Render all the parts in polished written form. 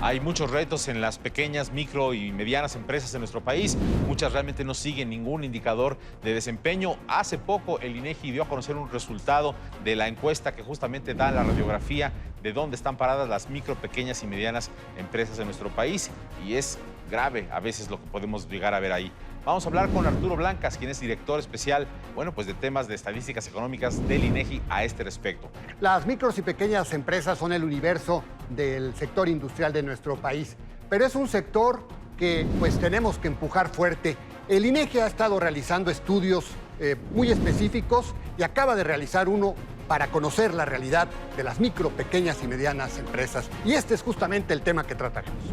Hay muchos retos en las pequeñas, micro y medianas empresas en nuestro país. Muchas realmente no siguen ningún indicador de desempeño. Hace poco el INEGI dio a conocer un resultado de la encuesta que justamente da la radiografía de dónde están paradas las micro, pequeñas y medianas empresas en nuestro país. Y es grave a veces lo que podemos llegar a ver ahí. Vamos a hablar con Arturo Blancas, quien es director especial, pues de temas de estadísticas económicas del INEGI a este respecto. Las micros y pequeñas empresas son el universo del sector industrial de nuestro país, pero es un sector que tenemos que empujar fuerte. El INEGI ha estado realizando estudios muy específicos y acaba de realizar uno para conocer la realidad de las micro, pequeñas y medianas empresas. Y este es justamente el tema que trataremos.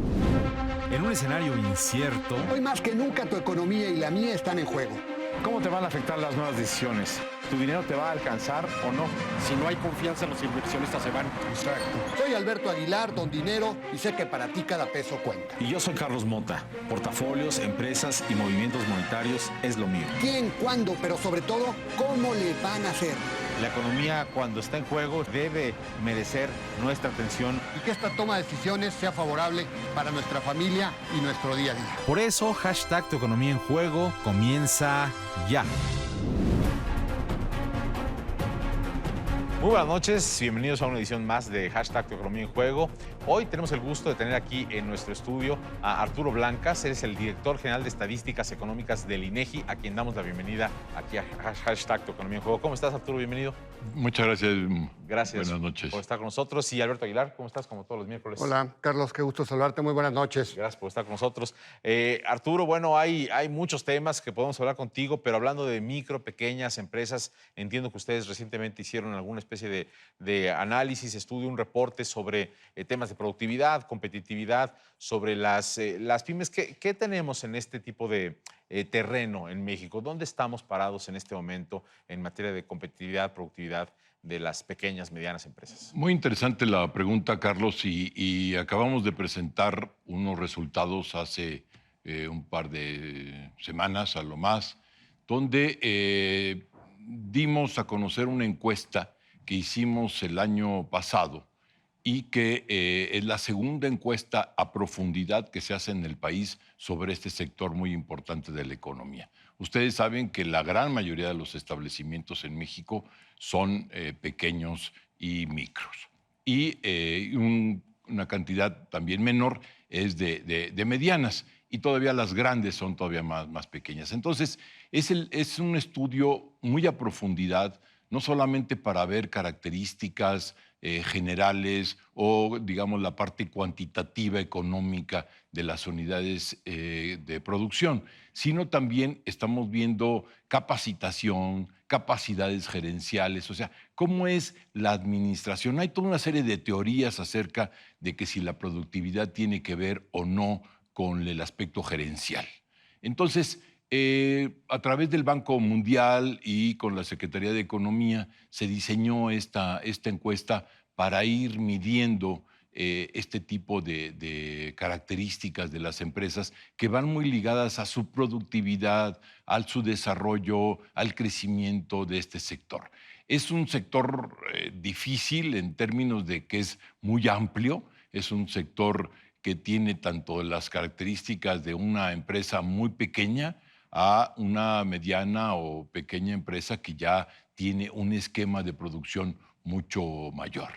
En un escenario incierto, Hoy más que nunca tu economía y la mía están en juego. ¿Cómo te van a afectar las nuevas decisiones? ¿Tu dinero te va a alcanzar o no? Si no hay confianza, los inversionistas se van. Exacto. Soy Alberto Aguilar, don Dinero, y sé que para ti cada peso cuenta. y yo soy Carlos Mota. Portafolios, empresas y movimientos monetarios es lo mío. ¿Quién, cuándo, pero sobre todo, cómo le van a hacer? La economía, cuando está en juego, debe merecer nuestra atención. Y que esta toma de decisiones sea favorable para nuestra familia y nuestro día a día. Por eso, hashtag Tu Economía en Juego comienza ya. Muy buenas noches, bienvenidos a una edición más de Hashtag Tu Economía en Juego. Hoy tenemos el gusto de tener aquí en nuestro estudio a Arturo Blancas. Él es el director general de Estadísticas Económicas del INEGI, a quien damos la bienvenida aquí a Hashtag Tu Economía en Juego. ¿Cómo estás, Arturo? Bienvenido. Muchas gracias. Gracias. Buenas noches. Por estar con nosotros. Y Alberto Aguilar, ¿cómo estás? Como todos los miércoles. Hola, Carlos, qué gusto saludarte. Muy buenas noches. Gracias por estar con nosotros. Arturo, hay muchos temas que podemos hablar contigo, pero hablando de micro, pequeñas empresas, entiendo que ustedes recientemente hicieron alguna especie de análisis, estudio, un reporte sobre temas de productividad, competitividad, sobre las pymes. ¿Qué tenemos en este tipo de terreno en México? ¿Dónde estamos parados en este momento en materia de competitividad, productividad de las pequeñas, medianas empresas? Muy interesante la pregunta, Carlos, y acabamos de presentar unos resultados hace un par de semanas a lo más, donde dimos a conocer una encuesta que hicimos el año pasado y que es la segunda encuesta a profundidad que se hace en el país sobre este sector muy importante de la economía. Ustedes saben que la gran mayoría de los establecimientos en México son pequeños y micros. Y una cantidad también menor es de medianas. Y todavía las grandes son todavía más pequeñas. Entonces, es un estudio muy a profundidad, no solamente para ver características generales o, digamos, la parte cuantitativa económica de las unidades de producción, sino también estamos viendo capacitación, capacidades gerenciales, o sea, cómo es la administración. Hay toda una serie de teorías acerca de que si la productividad tiene que ver o no con el aspecto gerencial. Entonces, a través del Banco Mundial y con la Secretaría de Economía se diseñó esta encuesta para ir midiendo este tipo de características de las empresas que van muy ligadas a su productividad, a su desarrollo, al crecimiento de este sector. Es un sector difícil en términos de que es muy amplio, es un sector que tiene tanto las características de una empresa muy pequeña a una mediana o pequeña empresa que ya tiene un esquema de producción mucho mayor.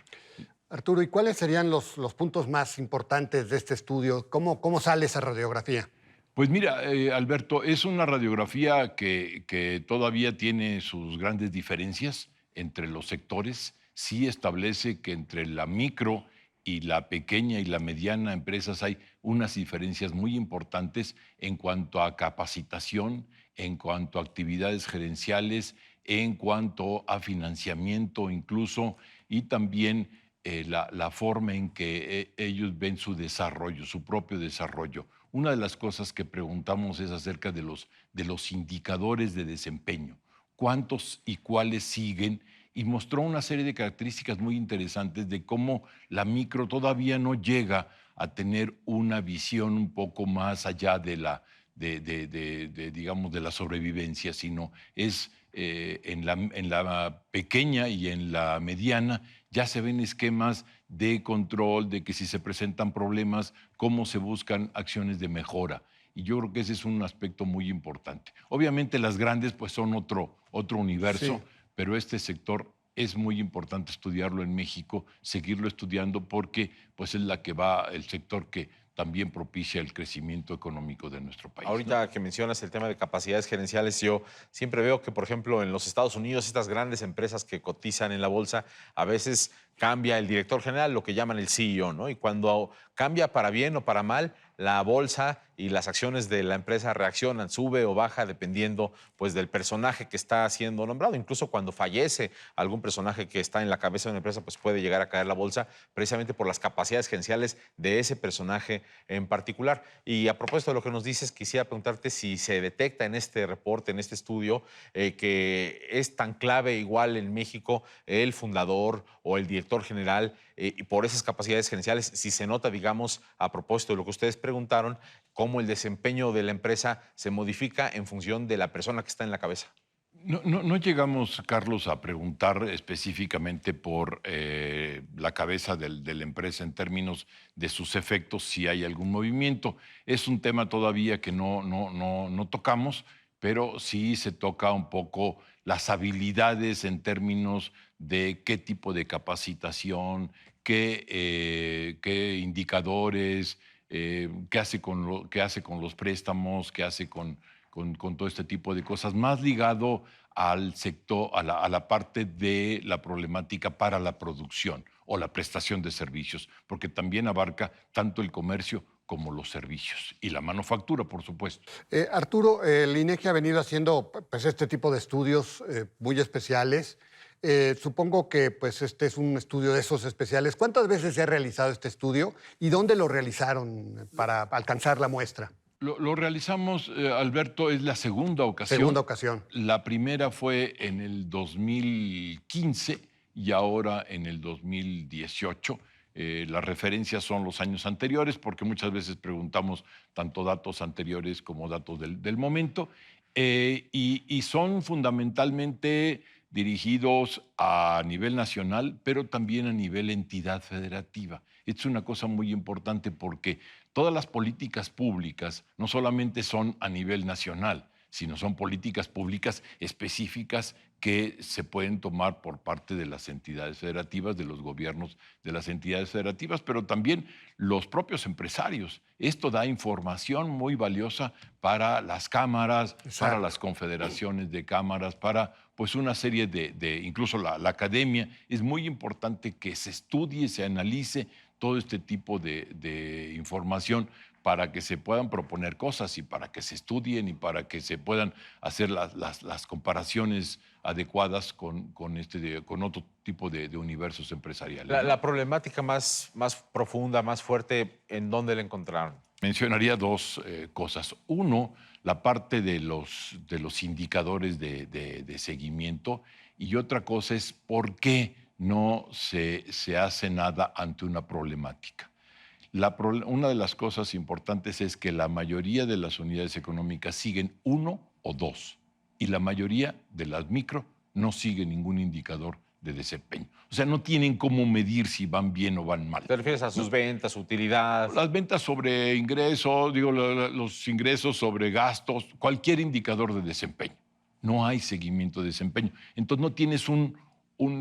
Arturo, ¿y cuáles serían los puntos más importantes de este estudio? ¿Cómo sale esa radiografía? Pues mira, Alberto, es una radiografía que todavía tiene sus grandes diferencias entre los sectores. Sí establece que entre la micro y la pequeña y la mediana empresas hay unas diferencias muy importantes en cuanto a capacitación, en cuanto a actividades gerenciales, en cuanto a financiamiento incluso, y también la forma en que ellos ven su desarrollo, su propio desarrollo. Una de las cosas que preguntamos es acerca de los indicadores de desempeño. ¿Cuántos y cuáles siguen? Y mostró una serie de características muy interesantes de cómo la micro todavía no llega a tener una visión un poco más allá digamos, de la sobrevivencia, sino es en la pequeña y en la mediana ya se ven esquemas de control, de que si se presentan problemas, cómo se buscan acciones de mejora. Y yo creo que ese es un aspecto muy importante. Obviamente las grandes pues son otro universo, Sí. pero este sector es muy importante estudiarlo en México, seguirlo estudiando porque pues es el sector que también propicia el crecimiento económico de nuestro país, ¿no? Ahorita que mencionas el tema de capacidades gerenciales, yo siempre veo que, por ejemplo, en los Estados Unidos, estas grandes empresas que cotizan en la bolsa, a veces cambia el director general, lo que llaman el CEO, ¿no? Y cuando cambia para bien o para mal, la bolsa y las acciones de la empresa reaccionan, sube o baja, dependiendo pues del personaje que está siendo nombrado. Incluso cuando fallece algún personaje que está en la cabeza de una empresa, pues puede llegar a caer la bolsa precisamente por las capacidades gerenciales de ese personaje en particular. Y a propósito de lo que nos dices, quisiera preguntarte si se detecta en este reporte, en este estudio, que es tan clave igual en México el fundador o el director general, y por esas capacidades gerenciales, si se nota, digamos, a propósito de lo que ustedes preguntaron, cómo el desempeño de la empresa se modifica en función de la persona que está en la cabeza. No llegamos, Carlos, a preguntar específicamente por la cabeza de la empresa en términos de sus efectos, si hay algún movimiento. Es un tema todavía que no tocamos, pero sí se toca un poco las habilidades en términos de qué tipo de capacitación, qué indicadores, qué hace qué hace con los préstamos, qué hace con todo este tipo de cosas, más ligado al sector, a la parte de la problemática para la producción o la prestación de servicios, porque también abarca tanto el comercio como los servicios y la manufactura, por supuesto. Arturo, el INEGI ha venido haciendo pues, este tipo de estudios muy especiales. Supongo que pues, este es un estudio de esos especiales. ¿Cuántas veces se ha realizado este estudio y dónde lo realizaron para alcanzar la muestra? Lo realizamos, Alberto, es la segunda ocasión. Segunda ocasión. La primera fue en el 2015 y ahora en el 2018. Las referencias son los años anteriores porque muchas veces preguntamos tanto datos anteriores como datos del momento y son fundamentalmente dirigidos a nivel nacional, pero también a nivel entidad federativa. Es una cosa muy importante porque todas las políticas públicas no solamente son a nivel nacional, sino son políticas públicas específicas que se pueden tomar por parte de las entidades federativas, de los gobiernos de las entidades federativas, pero también los propios empresarios. Esto da información muy valiosa para las cámaras, para las confederaciones de cámaras, para pues una serie incluso la academia. Es muy importante que se estudie, se analice todo este tipo de información para que se puedan proponer cosas y para que se estudien y para que se puedan hacer las comparaciones adecuadas con otro tipo de universos empresariales. La problemática más profunda, más fuerte, ¿en dónde la encontraron? Mencionaría dos cosas. Uno, la parte de los indicadores de seguimiento, y otra cosa es por qué no se hace nada ante una problemática. Una de las cosas importantes es que la mayoría de las unidades económicas siguen uno o dos, y la mayoría de las micro no siguen ningún indicador de desempeño. O sea, no tienen cómo medir si van bien o van mal. ¿Te refieres a sus ventas, su utilidad? Las ventas sobre ingresos, los ingresos sobre gastos, cualquier indicador de desempeño. No hay seguimiento de desempeño. Entonces no tienes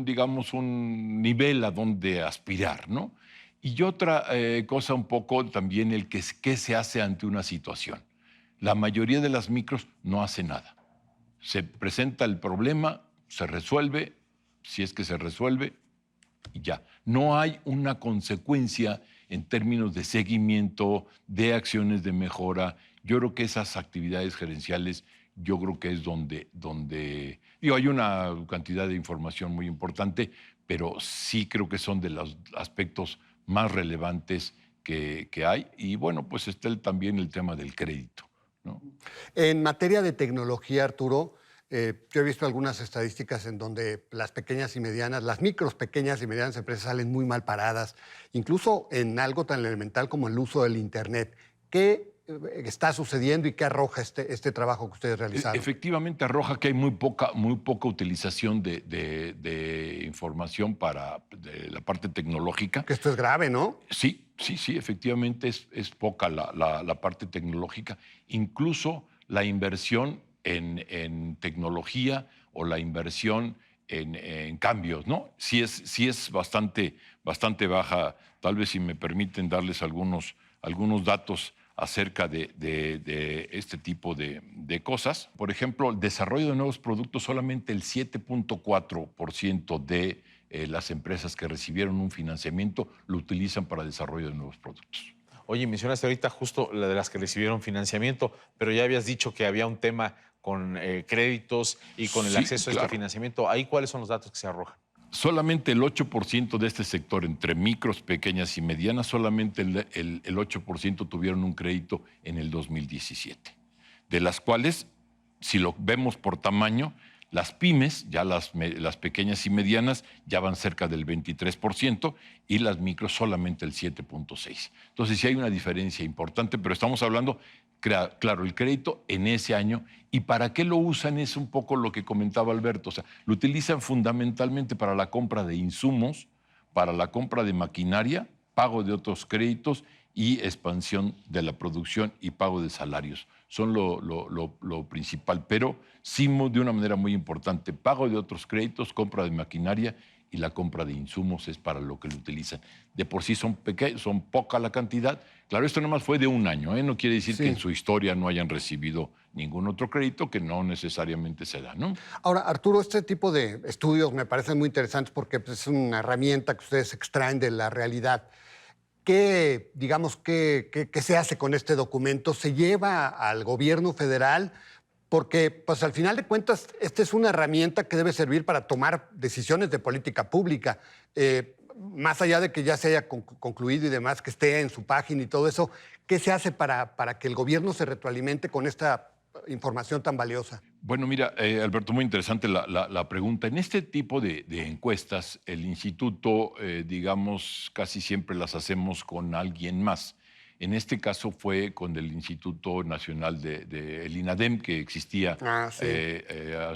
digamos, un nivel a donde aspirar, ¿no? Y otra cosa un poco también qué se hace ante una situación. La mayoría de las micros no hace nada. Se presenta el problema, se resuelve, si es que se resuelve, y ya. No hay una consecuencia en términos de seguimiento, de acciones de mejora. Yo creo que esas actividades gerenciales, yo creo que es donde hay una cantidad de información muy importante, pero sí creo que son de los aspectos más relevantes que hay. Y bueno, pues está también el tema del crédito, ¿no? En materia de tecnología, Arturo, yo he visto algunas estadísticas en donde las pequeñas y medianas, las micros, pequeñas y medianas empresas salen muy mal paradas, incluso en algo tan elemental como el uso del Internet. ¿Qué está sucediendo y qué arroja este trabajo que ustedes realizaron? Efectivamente arroja que hay muy poca utilización de información de la parte tecnológica. Que esto es grave, ¿no? Sí, efectivamente es poca la parte tecnológica. Incluso la inversión en tecnología o la inversión en cambios, ¿no? Sí es bastante baja. Tal vez si me permiten darles algunos datos acerca de este tipo de cosas. Por ejemplo, el desarrollo de nuevos productos, solamente el 7.4% de las empresas que recibieron un financiamiento lo utilizan para desarrollo de nuevos productos. Oye, mencionaste ahorita justo la de las que recibieron financiamiento, pero ya habías dicho que había un tema con créditos y con el acceso a este financiamiento. ¿Ahí cuáles son los datos que se arrojan? Solamente el 8% de este sector, entre micros, pequeñas y medianas, solamente el 8% tuvieron un crédito en el 2017. De las cuales, si lo vemos por tamaño, las pymes, ya las pequeñas y medianas, ya van cerca del 23% y las micros solamente el 7.6%. Entonces sí hay una diferencia importante, pero estamos hablando, claro, el crédito en ese año. ¿Y para qué lo usan? Es un poco lo que comentaba Alberto. O sea, lo utilizan fundamentalmente para la compra de insumos, para la compra de maquinaria, pago de otros créditos y expansión de la producción y pago de salarios. Son lo principal, pero sí de una manera muy importante. Pago de otros créditos, compra de maquinaria y la compra de insumos es para lo que lo utilizan. De por sí son poca la cantidad. Claro, esto nada más fue de un año, ¿eh? No quiere decir que en su historia no hayan recibido ningún otro crédito, que no necesariamente se da, ¿no? Ahora, Arturo, este tipo de estudios me parecen muy interesantes porque pues, es una herramienta que ustedes extraen de la realidad. ¿Qué se hace con este documento? ¿Se lleva al gobierno federal? Porque, pues, al final de cuentas, esta es una herramienta que debe servir para tomar decisiones de política pública. Más allá de que ya se haya concluido y demás, que esté en su página y todo eso, ¿qué se hace para que el gobierno se retroalimente con esta información tan valiosa? Bueno, mira, Alberto, muy interesante la pregunta. En este tipo de encuestas, el instituto, digamos, casi siempre las hacemos con alguien más. En este caso fue con el Instituto Nacional el INADEM, que existía hace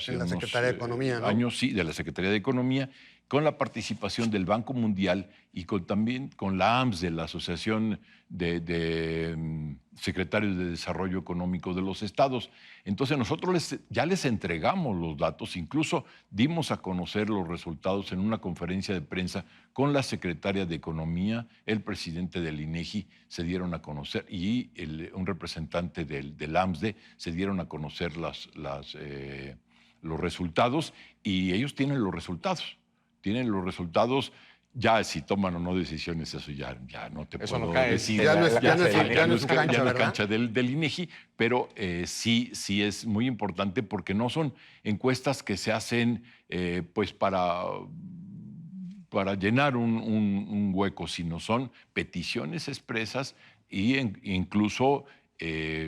en la Secretaría de Economía, ¿no? Años, sí, de la Secretaría de Economía, con la participación del Banco Mundial y también con la AMS, de la Asociación de Secretarios de Desarrollo Económico de los Estados. Entonces nosotros ya les entregamos los datos, incluso dimos a conocer los resultados en una conferencia de prensa con la Secretaria de Economía, el presidente del INEGI se dieron a conocer y un representante del AMSDE se dieron a conocer los resultados, y ellos tienen los resultados. Ya si toman o no decisiones, eso ya no te puedo decir. Ya no es cancha del INEGI, pero sí es muy importante porque no son encuestas que se hacen pues para llenar un hueco, sino son peticiones expresas e incluso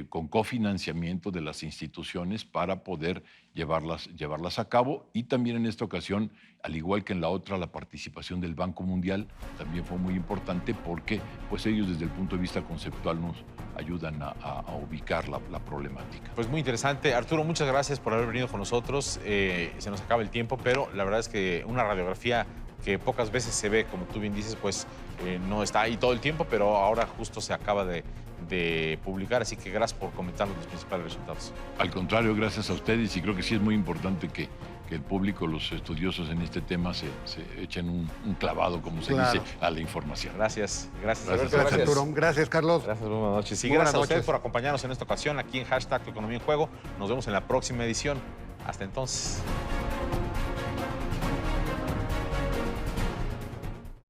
con cofinanciamiento de las instituciones para poder llevarlas a cabo. Y también en esta ocasión, al igual que en la otra, la participación del Banco Mundial también fue muy importante porque pues ellos desde el punto de vista conceptual nos ayudan a ubicar la problemática. Pues muy interesante. Arturo, muchas gracias por haber venido con nosotros. Se nos acaba el tiempo, pero la verdad es que una radiografía que pocas veces se ve, como tú bien dices, pues no está ahí todo el tiempo, pero ahora justo se acaba de publicar, así que gracias por comentarnos los principales resultados. Al contrario, gracias a ustedes, y creo que sí es muy importante que el público, los estudiosos en este tema, se echen un clavado, como se dice, a la información. Gracias. Gracias, Arturo. Gracias, Carlos. Gracias, buenas noches. Y gracias a ustedes por acompañarnos en esta ocasión aquí en #Economía en Juego. Nos vemos en la próxima edición. Hasta entonces.